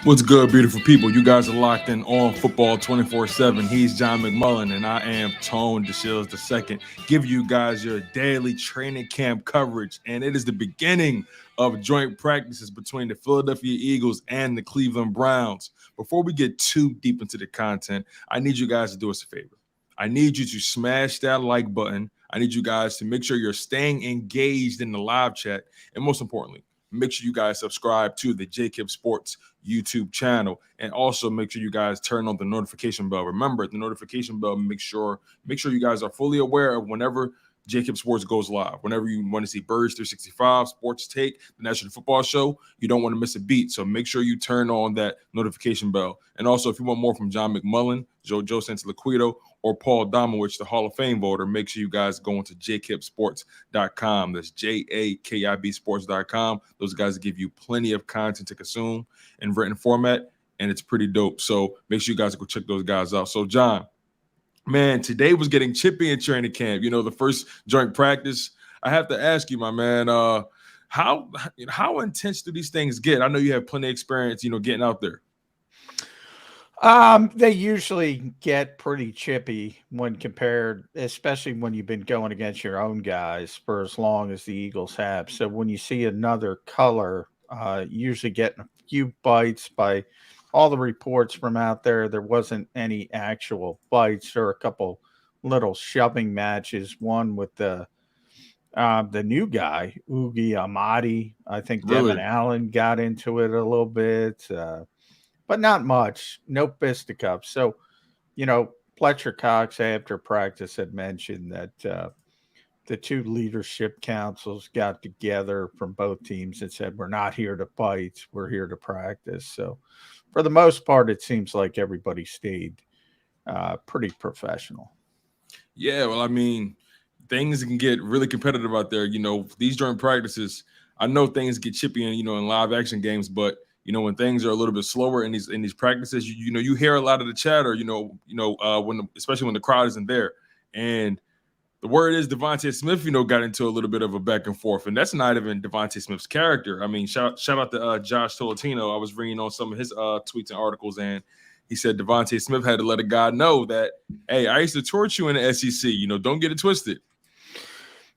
What's good, beautiful people? You guys are locked in on football 24/7. He's John McMullen, and I am Tone DeShields the second. Give you guys your daily training camp coverage, and it is the beginning of joint practices between the Philadelphia Eagles and the Cleveland Browns. Before we get too deep into the content, I need you guys to do us a favor. I need you to smash that like button. I need you guys to make sure you're staying engaged in the live chat, and most importantly, make sure you guys subscribe to the JAKIB Sports YouTube channel, and also make sure you guys turn on the notification bell. Remember, the notification bell, make sure you guys are fully aware of whenever JAKIB Sports goes live. Whenever you want to see Birds 365, Sports Take, the National Football Show, you don't want to miss a beat. So make sure you turn on that notification bell. And also, if you want more from John McMullen, Joe Santoliquito, or Paul Domowitch, the Hall of Fame voter, make sure you guys go into jakibsports.com. That's JAKIB sports.com. Those guys give you plenty of content to consume in written format, and it's pretty dope. So make sure you guys go check those guys out. So, John, man, today was getting chippy in training camp. You know, the first joint practice. I have to ask you, my man, how intense do these things get? I know you have plenty of experience, getting out there. They usually get pretty chippy when compared, especially when you've been going against your own guys for as long as the Eagles have. So when you see another color, usually getting a few bites. By all the reports from out there, there wasn't any actual bites, or a couple little shoving matches. One with the new guy, Ugi Amadi. I think Really? Devin Allen got into it a little bit. But not much, no fisticuffs. So, Fletcher Cox after practice had mentioned that the two leadership councils got together from both teams and said, we're not here to fight, we're here to practice. So for the most part, it seems like everybody stayed pretty professional. Yeah, well, I mean, things can get really competitive out there. These joint practices, I know things get chippy in live action games, but when things are a little bit slower in these practices, you hear a lot of the chatter, especially when the crowd isn't there. And the word is Devonta Smith, got into a little bit of a back and forth, and that's not even Devonta Smith's character. I mean, shout out to Josh Tolentino. I was reading on some of his tweets and articles, and he said Devonta Smith had to let a guy know that, hey, I used to torch you in the SEC. Don't get it twisted.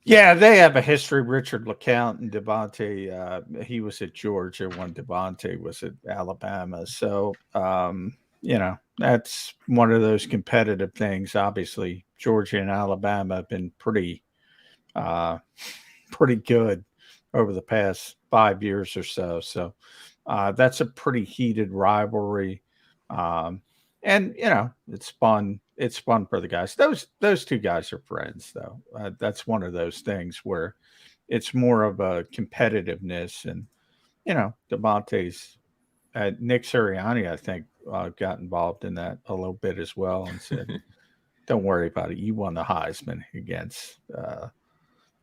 Yeah, they have a history. Richard LeCount and Devontae, he was at Georgia when Devontae was at Alabama. So, that's one of those competitive things. Obviously, Georgia and Alabama have been pretty good over the past 5 years or so. So, that's a pretty heated rivalry. And it's fun. It's fun for the guys. Those two guys are friends, though. That's one of those things where it's more of a competitiveness, and Devontae's Nick Sirianni, I think, got involved in that a little bit as well, and said, "Don't worry about it. You won the Heisman against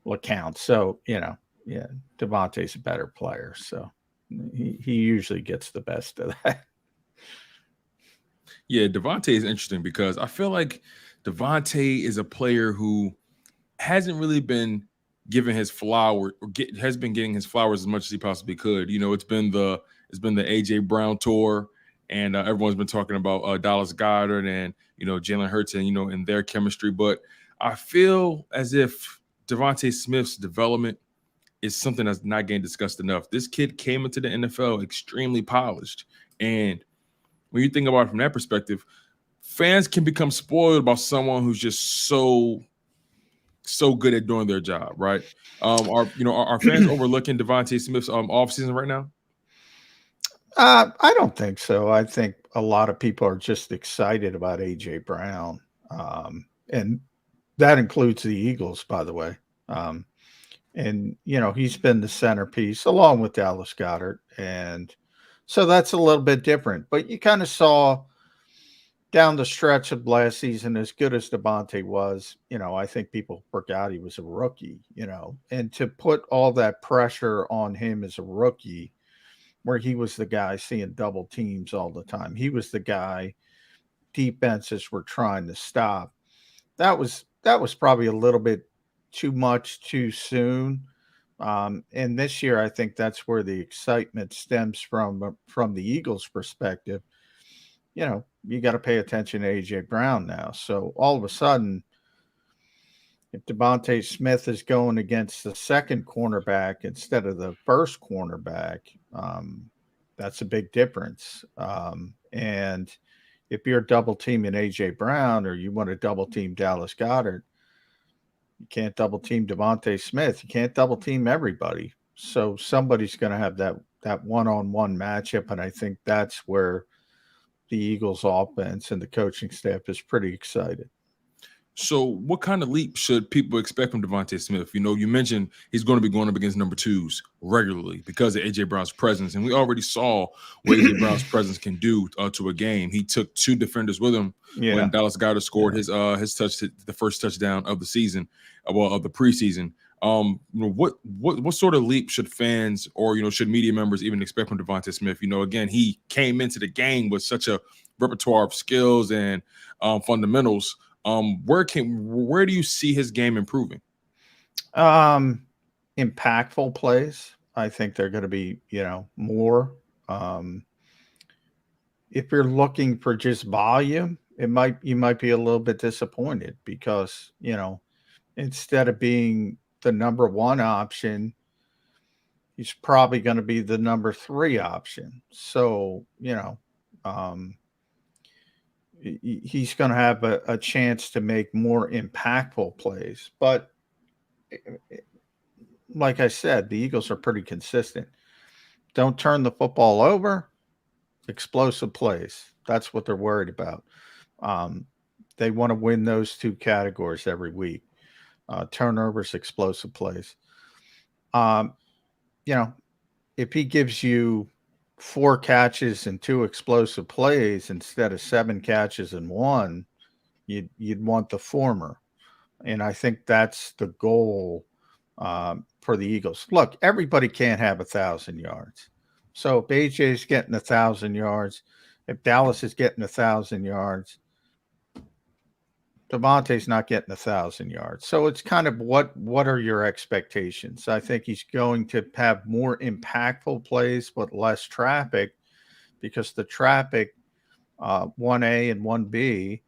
LeCount, so Devontae's a better player, so he usually gets the best of that." Yeah, Devonta is interesting because I feel like Devonta is a player who hasn't really been given his flower, or has been getting his flowers as much as he possibly could. It's been the AJ Brown tour, and everyone's been talking about Dallas Goedert and Jalen Hurts and in their chemistry. But I feel as if Devonta Smith's development is something that's not getting discussed enough. This kid came into the NFL extremely polished, and when you think about it from that perspective, fans can become spoiled about someone who's just so good at doing their job, right? Are fans overlooking Devonta Smith's offseason right now? I don't think so. I think a lot of people are just excited about AJ Brown, and that includes the Eagles, by the way. And he's been the centerpiece along with Dallas Goedert, and so that's a little bit different. But you kind of saw down the stretch of last season, as good as Devontae was, I think people forgot he was a rookie, and to put all that pressure on him as a rookie, where he was the guy seeing double teams all the time. He was the guy defenses were trying to stop. That was probably a little bit too much too soon. And this year, I think that's where the excitement stems from the Eagles' perspective. You know, you got to pay attention to AJ Brown now. So all of a sudden, if Devonta Smith is going against the second cornerback instead of the first cornerback, that's a big difference. And if you're double teaming AJ Brown or you want to double team Dallas Goedert, you can't double team Devonta Smith. You can't double team everybody. So somebody's going to have that one-on-one matchup, and I think that's where the Eagles offense and the coaching staff is pretty excited. So what kind of leap should people expect from Devonta Smith? You know, you mentioned he's going to be going up against number twos regularly because of AJ Brown's presence. And we already saw what AJ Brown's presence can do to a game. He took two defenders with him when Dallas Goedert scored his the first touchdown of the season, of the preseason. You know, what sort of leap should fans or, you know, should media members even expect from Devonta Smith? You know, again, he came into the game with such a repertoire of skills and fundamentals. Where do you see his game improving? Impactful plays. I think they're going to be, you know, more. If you're looking for just volume, you might be a little bit disappointed because, you know, instead of being the number one option, he's probably going to be the number three option. So, you know, he's going to have a chance to make more impactful plays. But like I said, the Eagles are pretty consistent. Don't turn the football over, explosive plays. That's what they're worried about. They want to win those two categories every week. Turnovers, explosive plays. You know, if he gives you 4 catches and 2 explosive plays instead of 7 catches and 1, you'd want the former. And I think that's the goal for the Eagles. Look, everybody can't have 1,000 yards. So if AJ is getting 1,000 yards, if Dallas is getting 1,000 yards, Devontae's not getting 1,000 yards. So it's kind of what are your expectations? I think he's going to have more impactful plays but less traffic because the traffic 1A and 1B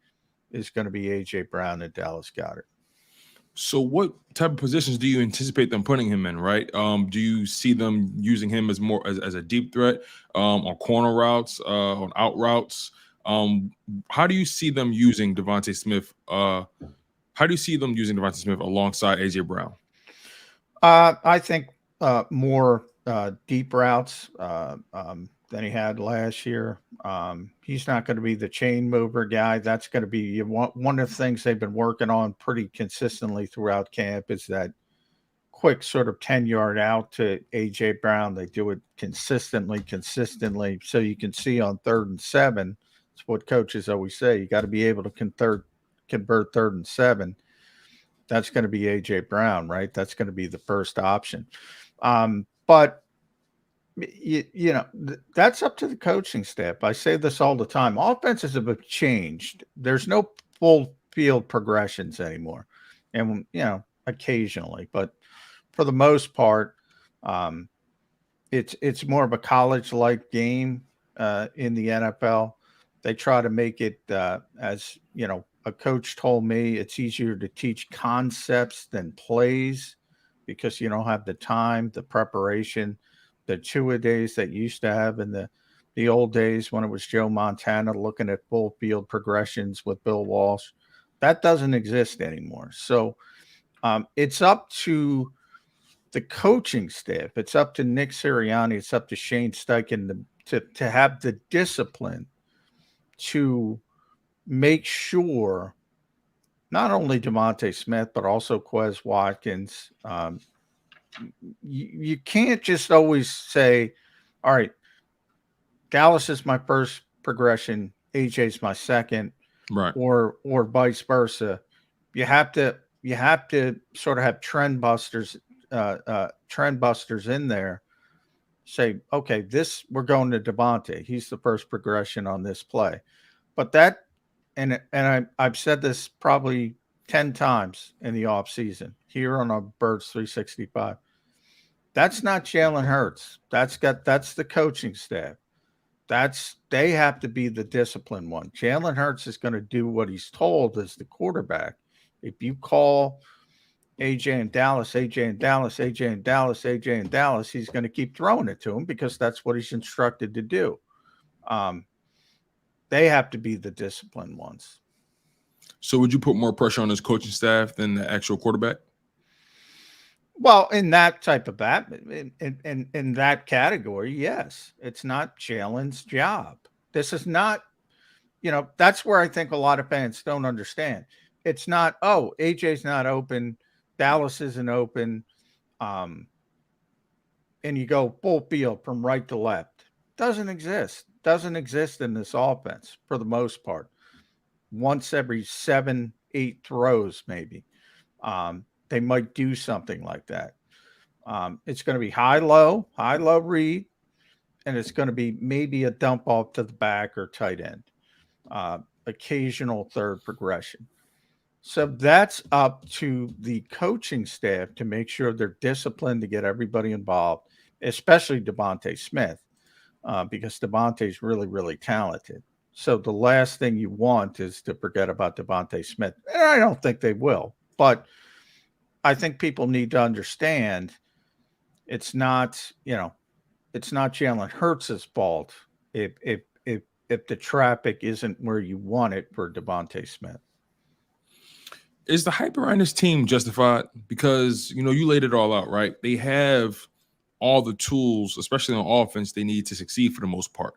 is going to be AJ Brown and Dallas Goedert. So what type of positions do you anticipate them putting him in, right? Do you see them using him as more as a deep threat on corner routes, on out routes? How do you see them using Devonta Smith? How do you see them using Devonta Smith alongside AJ Brown? I think more deep routes than he had last year. He's not going to be the chain mover guy. That's going to be one of the things they've been working on pretty consistently throughout camp is that quick sort of 10-yard out to AJ Brown. They do it consistently. So you can see on 3rd and 7, it's what coaches always say. You got to be able to convert 3rd and 7. That's going to be AJ Brown, right? That's going to be the first option. But you know, that's up to the coaching staff. I say this all the time. Offenses have changed. There's no full field progressions anymore. And, you know, occasionally, but for the most part, it's more of a college-like game in the NFL. They try to make it, as, you know, a coach told me, it's easier to teach concepts than plays because you don't have the time, the preparation, the two-a-days that you used to have in the old days when it was Joe Montana looking at full field progressions with Bill Walsh. That doesn't exist anymore. So it's up to the coaching staff. It's up to Nick Sirianni. It's up to Shane Steichen to have the discipline to make sure not only Devonta Smith, but also Quez Watkins. You can't just always say, all right, Dallas is my first progression, AJ's my second, right? Or vice versa. You have to sort of have trend busters in there. Say, okay, we're going to Devonta. He's the first progression on this play. But that, and I've said this probably 10 times in the off season here on a Birds 365. That's not Jalen Hurts. That's the coaching staff. They have to be the disciplined one. Jalen Hurts is going to do what he's told as the quarterback. If you call AJ in Dallas, AJ in Dallas, AJ in Dallas, AJ in Dallas, he's going to keep throwing it to him because that's what he's instructed to do. They have to be the disciplined ones. So would you put more pressure on his coaching staff than the actual quarterback? Well, in that type of in that category, yes. It's not Jalen's job. This is not, that's where I think a lot of fans don't understand. It's not, AJ's not open, Dallas isn't open, and you go full field from right to left. Doesn't exist. Doesn't exist in this offense for the most part. Once every 7-8 throws, maybe. They might do something like that. It's going to be high-low read, and it's going to be maybe a dump off to the back or tight end. Occasional third progression. So that's up to the coaching staff to make sure they're disciplined to get everybody involved, especially Devonta Smith, because Devonta's really, really talented. So the last thing you want is to forget about Devonta Smith. And I don't think they will, but I think people need to understand it's not Jalen Hurts' fault if the traffic isn't where you want it for Devonta Smith. Is the hype around this team justified? Because, you laid it all out, right? They have all the tools, especially on offense, they need to succeed for the most part.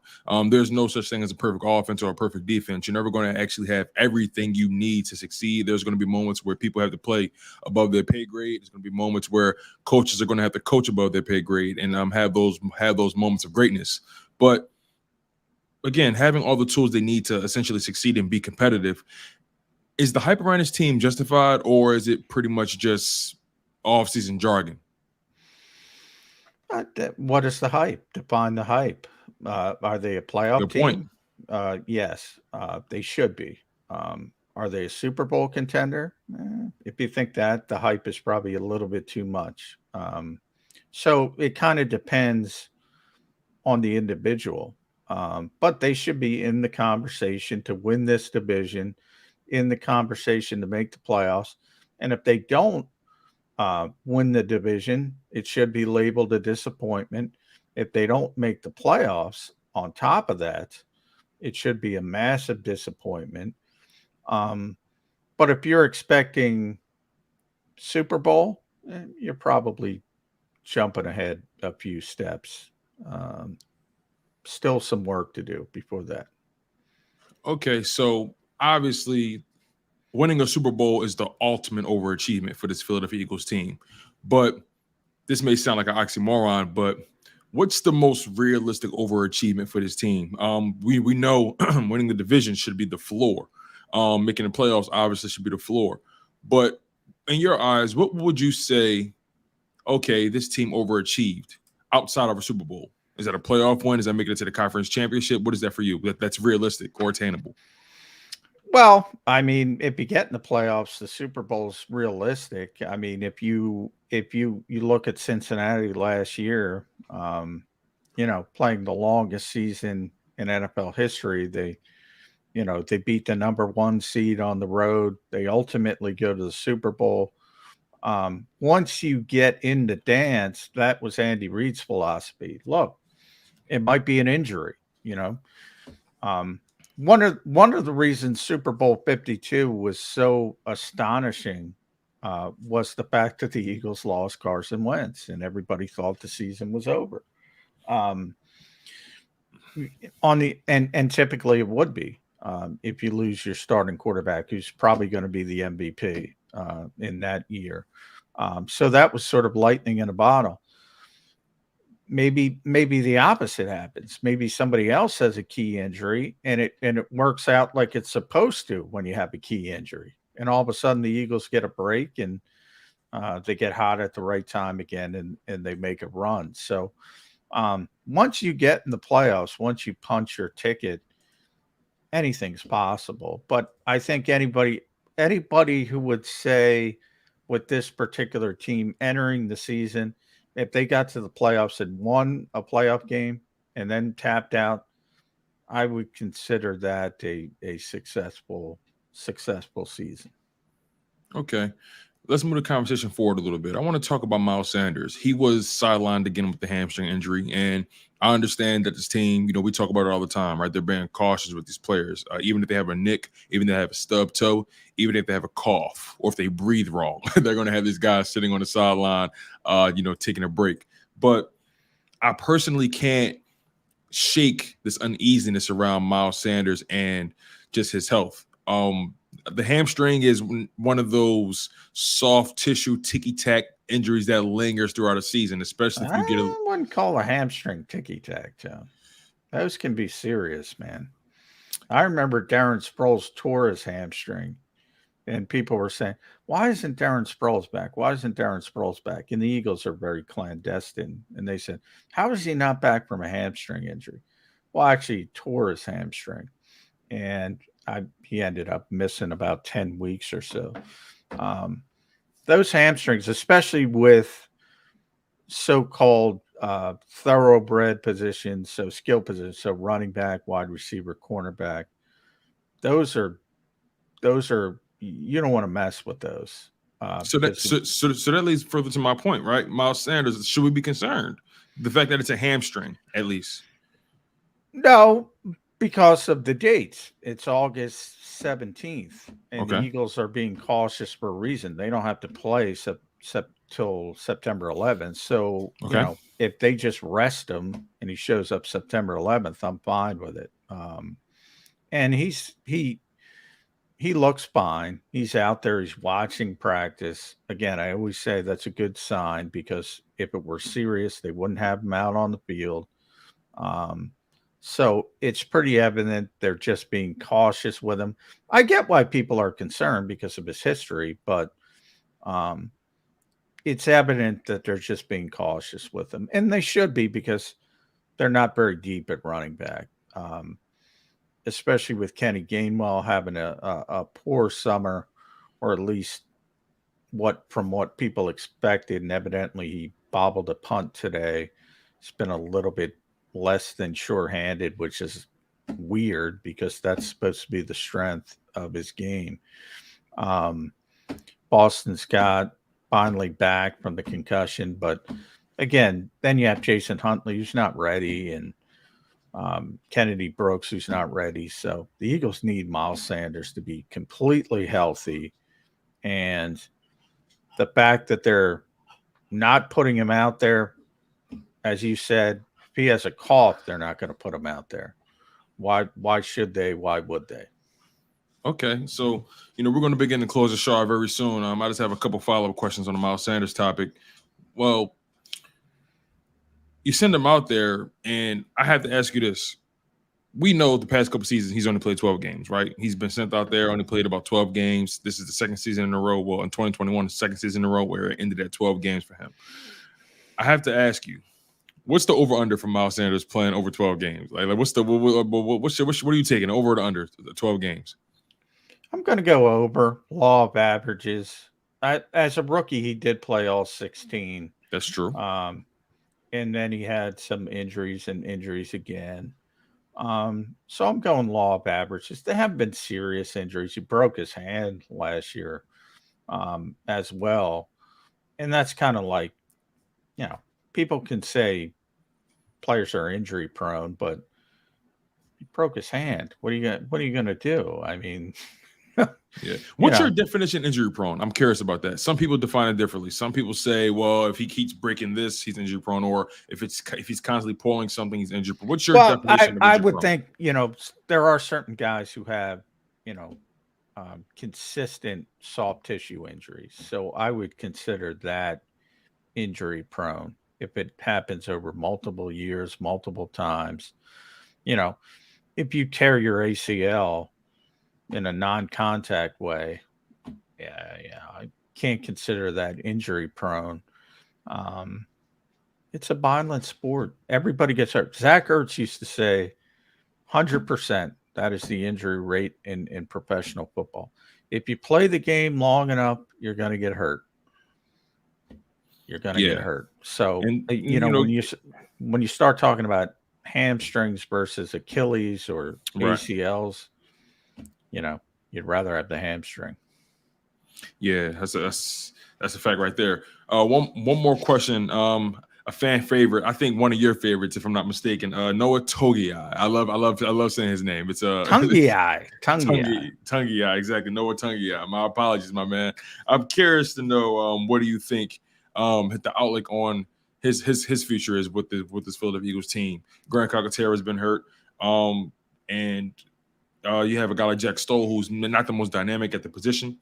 There's no such thing as a perfect offense or a perfect defense. You're never going to actually have everything you need to succeed. There's going to be moments where people have to play above their pay grade. There's going to be moments where coaches are going to have to coach above their pay grade and have those moments of greatness. But again, having all the tools they need to essentially succeed and be competitive, is the hype around this team justified, or is it pretty much just off-season jargon? What is the hype? Define the hype. Are they a playoff team? Yes, they should be. Are they a Super Bowl contender? If you think that, the hype is probably a little bit too much. So it kind of depends on the individual. But they should be in the conversation to win this division, in the conversation to make the playoffs. And if they don't win the division, it should be labeled a disappointment. If they don't make the playoffs, on top of that, it should be a massive disappointment. But if you're expecting Super Bowl, you're probably jumping ahead a few steps. Still some work to do before that. Okay, so obviously winning a Super Bowl is the ultimate overachievement for this Philadelphia Eagles team. But this may sound like an oxymoron, but what's the most realistic overachievement for this team? We know winning the division should be the floor. Making the playoffs obviously should be the floor. But in your eyes, what would you say, okay, this team overachieved outside of a Super Bowl? Is that a playoff win? Is that making it to the conference championship? What is that for you? That's realistic or attainable? Well, I mean, if you get in the playoffs, the Super Bowl's realistic. I mean, if you look at Cincinnati last year, playing the longest season in NFL history, they beat the number 1 seed on the road. They ultimately go to the Super Bowl. Once you get in the dance, that was Andy Reid's philosophy. Look, it might be an injury, One of the reasons Super Bowl 52 was so astonishing was the fact that the Eagles lost Carson Wentz, and everybody thought the season was over. And typically it would be if you lose your starting quarterback, who's probably going to be the MVP in that year. So that was sort of lightning in a bottle. Maybe the opposite happens. Maybe somebody else has a key injury and it works out like it's supposed to when you have a key injury. And all of a sudden the Eagles get a break and they get hot at the right time again and they make a run. So once you get in the playoffs, once you punch your ticket, anything's possible. But I think anybody who would say with this particular team entering the season, if they got to the playoffs and won a playoff game and then tapped out, I would consider that a successful season. Okay. Let's move the conversation forward a little bit. I want to talk about Miles Sanders. He was sidelined again with the hamstring injury. And I understand that this team, we talk about it all the time, right? They're being cautious with these players. Even if they have a nick, even if they have a stub toe, even if they have a cough, or if they breathe wrong, they're going to have these guys sitting on the sideline, taking a break. But I personally can't shake this uneasiness around Miles Sanders and just his health. The hamstring is one of those soft tissue ticky-tack injuries that lingers throughout a season, especially if you get I wouldn't call a hamstring ticky-tack, John. Those can be serious, man. I remember Darren Sproles tore his hamstring, and people were saying, why isn't Darren Sproles back? Why isn't Darren Sproles back? And the Eagles are very clandestine. And they said, how is he not back from a hamstring injury? Well, actually, he tore his hamstring. And he ended up missing about 10 weeks or so. Those hamstrings, especially with so-called thoroughbred positions, so skill positions, so running back, wide receiver, cornerback, those are you don't want to mess with those. So that leads further to my point, right? Miles Sanders, should we be concerned? The fact that it's a hamstring, at least. No, because of the dates. It's August 17th, and Okay. the Eagles are being cautious for a reason. They don't have to play till September 11th. So, if they just rest him and he shows up September 11th, I'm fine with it. And he looks fine. He's out there. He's watching practice. Again, I always say that's a good sign, because if it were serious, they wouldn't have him out on the field. So it's pretty evident they're just being cautious with him. I get why people are concerned because of his history, but it's evident that they're just being cautious with him. And they should be, because they're not very deep at running back. Especially with Kenny Gainwell having a poor summer, or at least from what people expected. And evidently he bobbled a punt today. It's been a little bit less than sure-handed, which is weird, because that's supposed to be the strength of his game. Boston Scott finally back from the concussion, but again, then you have Jason Huntley, who's not ready, and Kennedy Brooks, who's not ready. So the Eagles need Miles Sanders to be completely healthy. And the fact that they're not putting him out there, as you said, if he has a cough, they're not going to put him out there. Why should they? Why would they? Okay, so we're going to begin to close the show very soon. I just have a couple follow-up questions on the Miles Sanders topic. Well, you send him out there, and I have to ask you this. We know the past couple seasons he's only played 12 games, right? He's been sent out there, only played about 12 games. This is the second season in a row. Well, in 2021, the second season in a row where it ended at 12 games for him. I have to ask you, what's the over/under for Miles Sanders playing over 12 games? Like what are you taking, over or under 12 games? I'm going to go over. Law of averages. As a rookie, he did play all 16. That's true. And then he had some injuries and injuries again. So I'm going law of averages. They haven't been serious injuries. He broke his hand last year as well. And that's kind of like, people can say players are injury prone, but he broke his hand. What are you going to do? I mean, yeah. What's your definition injury prone? I'm curious about that. Some people define it differently. Some people say, well, if he keeps breaking this, he's injury prone, or if he's constantly pulling something, he's injury prone. What's your definition of injury I would prone? think, there are certain guys who have, consistent soft tissue injuries. So I would consider that injury prone if it happens over multiple years, multiple times. If you tear your ACL in a non-contact way, I can't consider that injury prone. It's a violent sport. Everybody gets hurt. Zach Ertz used to say 100%. That is the injury rate in professional football. If you play the game long enough, you're going to get hurt. you're going to get hurt. So, and you know, when you start talking about hamstrings versus Achilles or ACLs, you know, you'd rather have the hamstring. Yeah, that's a fact right there. One more question. A fan favorite, I think one of your favorites, if I'm not mistaken. Noah Togiai. I love saying his name. It's Togiai. Togiai, exactly. Noah Togiai. My apologies, my man. I'm curious to know what do you think the outlook on his future is with this Philadelphia Eagles team. Grant Calcaterra has been hurt. And you have a guy like Jack Stoll, who's not the most dynamic at the position.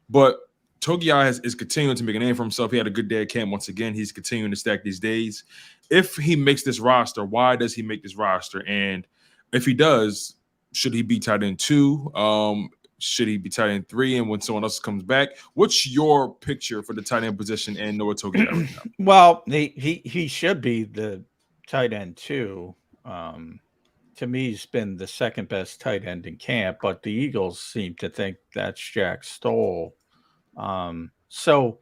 But Togiai is continuing to make a name for himself. He had a good day at camp once again. He's continuing to stack these days. If he makes this roster, why does he make this roster? And if he does, should he be tight end 2? Should he be tight end 3? And when someone else comes back, what's your picture for the tight end position and Noah Togiai right now? Well, he should be the tight end 2. To me, he's been the second best tight end in camp, but the Eagles seem to think that's Jack Stoll. So,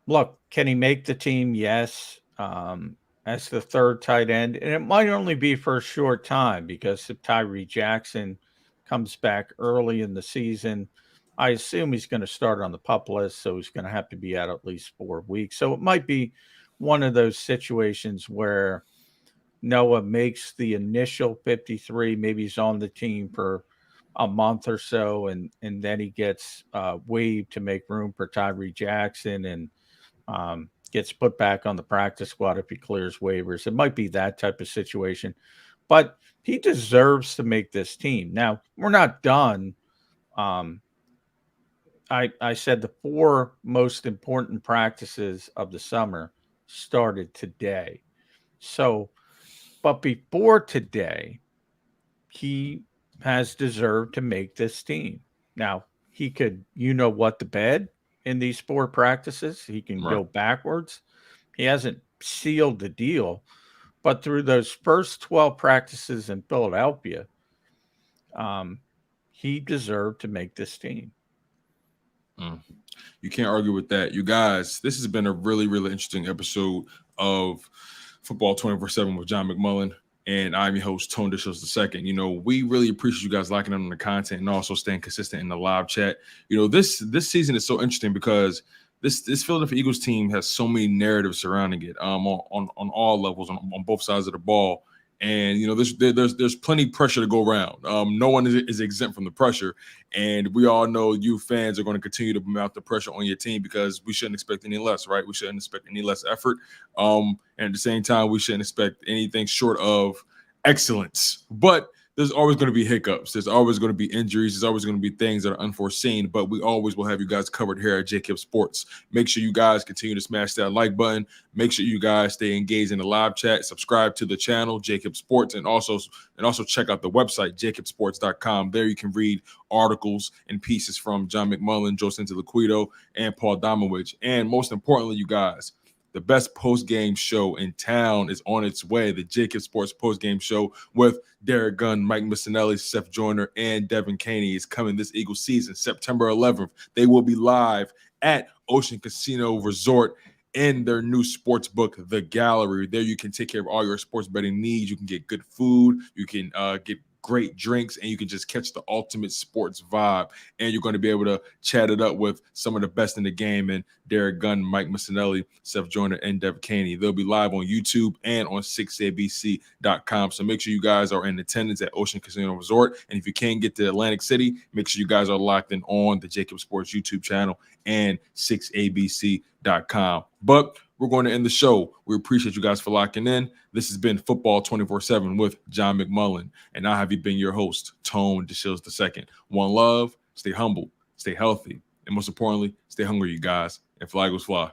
look, can he make the team? Yes. As the third tight end, and it might only be for a short time, because if Tyree Jackson comes back early in the season, I assume he's going to start on the PUP list, so he's going to have to be out at least 4 weeks. So it might be one of those situations where Noah makes the initial 53. Maybe he's on the team for a month or so, and then he gets waived to make room for Tyree Jackson, and gets put back on the practice squad if he clears waivers. It might be that type of situation, but he deserves to make this team. Now, we're not done. I said the 4 most important practices of the summer started today. So, but before today, he has deserved to make this team. Now, he could, the bed in these 4 practices. He can go backwards. He hasn't sealed the deal, but through those first 12 practices in Philadelphia, he deserved to make this team. You can't argue with that. You guys, this has been a really, really interesting episode of Football 24/7 with John McMullen, and I'm your host, Tone DeShields II. We really appreciate you guys liking on the content and also staying consistent in the live chat. This season is so interesting because this Philadelphia Eagles team has so many narratives surrounding it on all levels, on both sides of the ball. And there's plenty of pressure to go around. No one is exempt from the pressure, and we all know you fans are going to continue to mount the pressure on your team because we shouldn't expect any less, right? We shouldn't expect any less effort, and at the same time, we shouldn't expect anything short of excellence. But there's always going to be hiccups. There's always going to be injuries. There's always going to be things that are unforeseen, but we always will have you guys covered here at JAKIB Sports. Make sure you guys continue to smash that like button. Make sure you guys stay engaged in the live chat. Subscribe to the channel, JAKIB Sports, and also check out the website, jakibsports.com. There you can read articles and pieces from John McMullen, Joe Santiliquido, and Paul Domowich. And most importantly, you guys, the best post-game show in town is on its way. The JAKIB Sports post-game show with Derek Gunn, Mike Missinelli, Seth Joyner, and Devin Caney is coming this Eagles season, September 11th. They will be live at Ocean Casino Resort in their new sports book, The Gallery. There you can take care of all your sports betting needs. You can get good food. You can get great drinks, and you can just catch the ultimate sports vibe. And you're going to be able to chat it up with some of the best in the game, and Derek Gunn, Mike Missinelli, Seth Joyner, and Dev Caney. They'll be live on YouTube and on 6abc.com. So make sure you guys are in attendance at Ocean Casino Resort. And if you can't get to Atlantic City, make sure you guys are locked in on the JAKIB Sports YouTube channel and 6abc.com. But we're going to end the show. We appreciate you guys for locking in. This has been Football 24/7 with John McMullen, and I have been your host, Tone DeShields II. One love, stay humble, stay healthy, and most importantly, stay hungry, you guys. And fly Eagles fly.